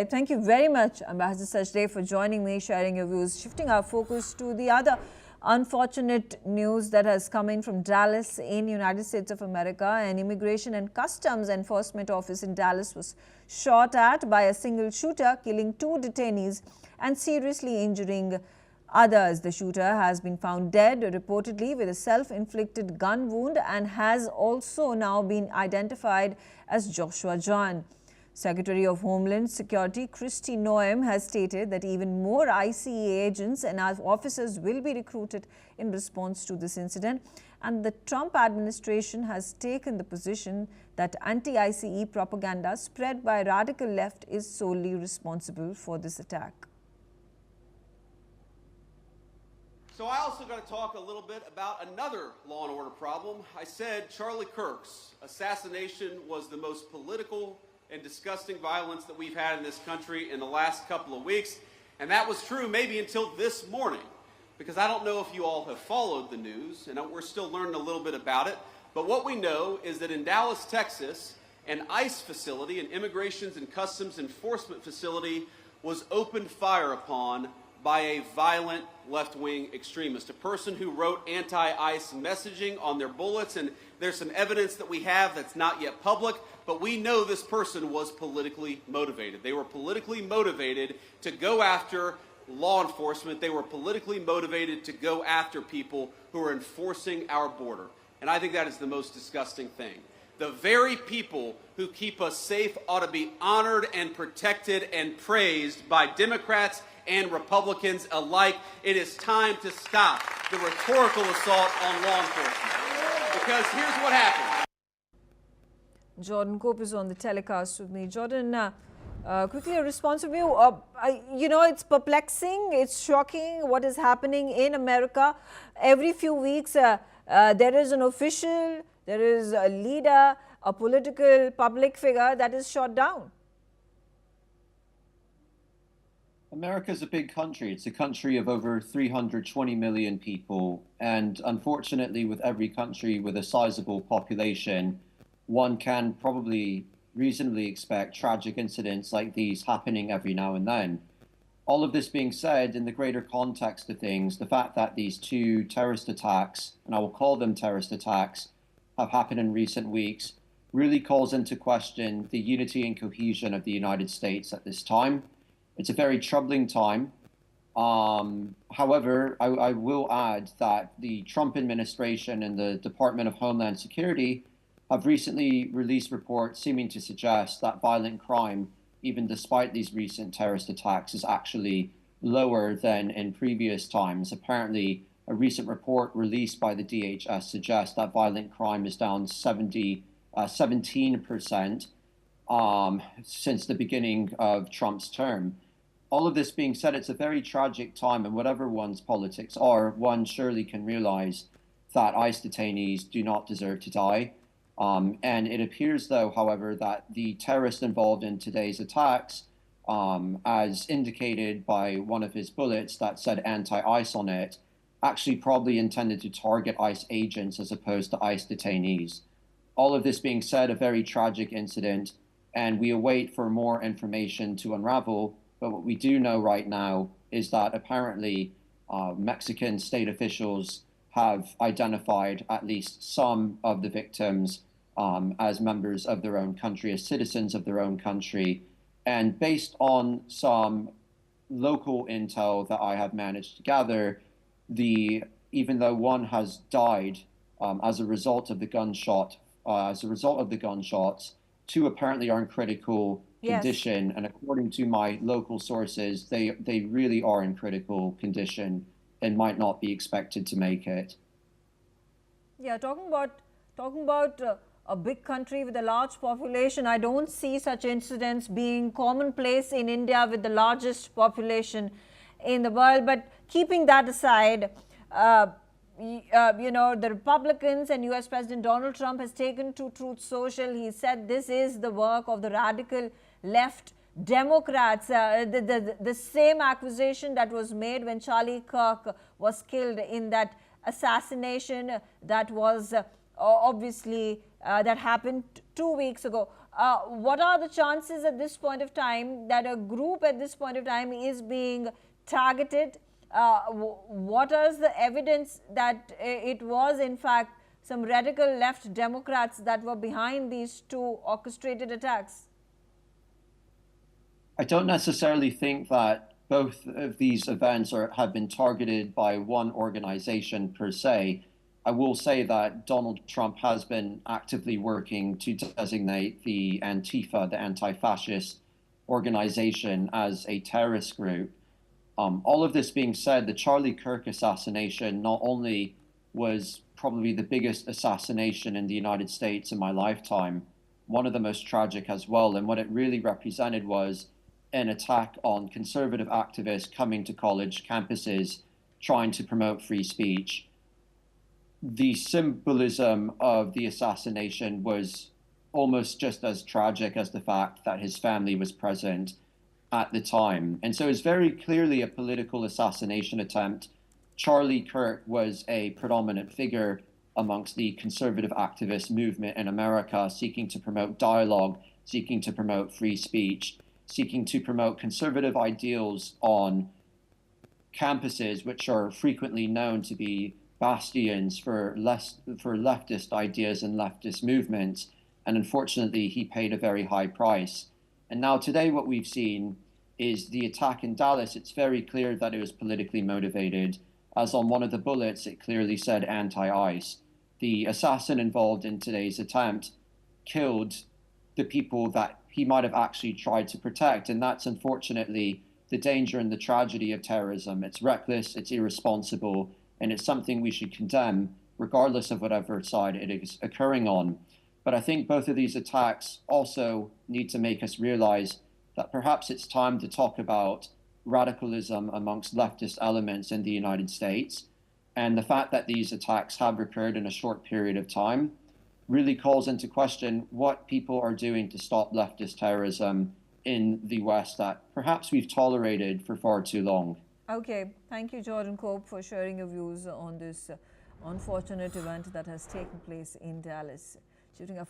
Thank you very much, Ambassador Sachdev, for joining me, sharing your views. Shifting our focus to the other unfortunate news that has come in from Dallas in United States of America. An Immigration and Customs Enforcement office in Dallas was shot at by a single shooter, killing 2 detainees and seriously injuring others. The shooter has been found dead, reportedly with a self-inflicted gun wound, and has also now been identified as Joshua Jahn. Secretary of Homeland Security Kristi Noem has stated that even more ICE agents and officers will be recruited in response to this incident. And the Trump administration has taken the position that anti-ICE propaganda spread by radical left is solely responsible for this attack. So I also got to talk a little bit about another law and order problem. I said Charlie Kirk's assassination was the most political and disgusting violence that we've had in this country in the last couple of weeks. And that was true maybe until this morning, because I don't know if you all have followed the news, and we're still learning a little bit about it. But what we know is that in Dallas, Texas, an ICE facility, an Immigration and Customs Enforcement facility, was opened fire upon by a violent left-wing extremist, a person who wrote anti-ICE messaging on their bullets. And there's some evidence that we have that's not yet public, but we know this person was politically motivated. They were politically motivated to go after law enforcement. They were politically motivated to go after people who are enforcing our border. And I think that is the most disgusting thing. The very people who keep us safe ought to be honored and protected and praised by Democrats and Republicans alike. It is time to stop the rhetorical assault on law enforcement. Because here's what happened. Jordan Cope is on the telecast with me. Jordan, quickly a response from you. You know, it's perplexing, it's shocking what is happening in America. Every few weeks, there is an official, there is a leader, a political public figure that is shot down. America is a big country. It's a country of over 320 million people. And unfortunately, with every country with a sizable population, one can probably reasonably expect tragic incidents like these happening every now and then. All of this being said, in the greater context of things, the fact that these 2 terrorist attacks, and I will call them terrorist attacks, have happened in recent weeks, really calls into question the unity and cohesion of the United States at this time. It's a very troubling time. However, I will add that the Trump administration and the Department of Homeland Security have recently released reports seeming to suggest that violent crime, even despite these recent terrorist attacks, is actually lower than in previous times. Apparently, a recent report released by the DHS suggests that violent crime is down 17% since the beginning of Trump's term. All of this being said, it's a very tragic time, and whatever one's politics are, one surely can realize that ICE detainees do not deserve to die. And it appears, though, however, that the terrorist involved in today's attacks, as indicated by one of his bullets that said anti-ICE on it, actually probably intended to target ICE agents as opposed to ICE detainees. All of this being said, a very tragic incident, and we await for more information to unravel. But what we do know right now is that apparently Mexican state officials have identified at least some of the victims as members of their own country, as citizens of their own country. And based on some local intel that I have managed to gather, even though one has died as a result of the gunshots, 2 apparently are in critical condition. Yes. And according to my local sources, they really are in critical condition and might not be expected to make it. Yeah, talking about a big country with a large population, I don't see such incidents being commonplace in India with the largest population in the world. But keeping that aside, you know, the Republicans and US President Donald Trump has taken to Truth Social. He said this is the work of the radical left Democrats. The same accusation that was made when Charlie Kirk was killed in that assassination that was obviously that happened 2 weeks ago. what are the chances at this point of time that a group at this point of time is being targeted? What is the evidence that it was in fact some radical left Democrats that were behind these two orchestrated attacks? I don't necessarily think that both of these events have been targeted by one organization per se. I will say that Donald Trump has been actively working to designate the Antifa, the anti-fascist organization, as a terrorist group. All of this being said, the Charlie Kirk assassination not only was probably the biggest assassination in the United States in my lifetime, one of the most tragic as well, and what it really represented was an attack on conservative activists coming to college campuses trying to promote free speech. The symbolism of the assassination was almost just as tragic as the fact that his family was present at the time. And so it's very clearly a political assassination attempt. Charlie Kirk was a predominant figure amongst the conservative activist movement in America, seeking to promote dialogue, seeking to promote free speech, seeking to promote conservative ideals on campuses, which are frequently known to be bastions for leftist ideas and leftist movements. And unfortunately, he paid a very high price. And now today what we've seen is the attack in Dallas. It's very clear that it was politically motivated, as on one of the bullets, it clearly said anti-ICE. The assassin involved in today's attempt killed the people that he might have actually tried to protect. And that's unfortunately the danger and the tragedy of terrorism. It's reckless, it's irresponsible, and it's something we should condemn, regardless of whatever side it is occurring on. But I think both of these attacks also need to make us realize that perhaps it's time to talk about radicalism amongst leftist elements in the United States. And the fact that these attacks have occurred in a short period of time really calls into question what people are doing to stop leftist terrorism in the West that perhaps we've tolerated for far too long. Okay, thank you, Jordan Cope, for sharing your views on this unfortunate event that has taken place in Dallas. Shifting our focus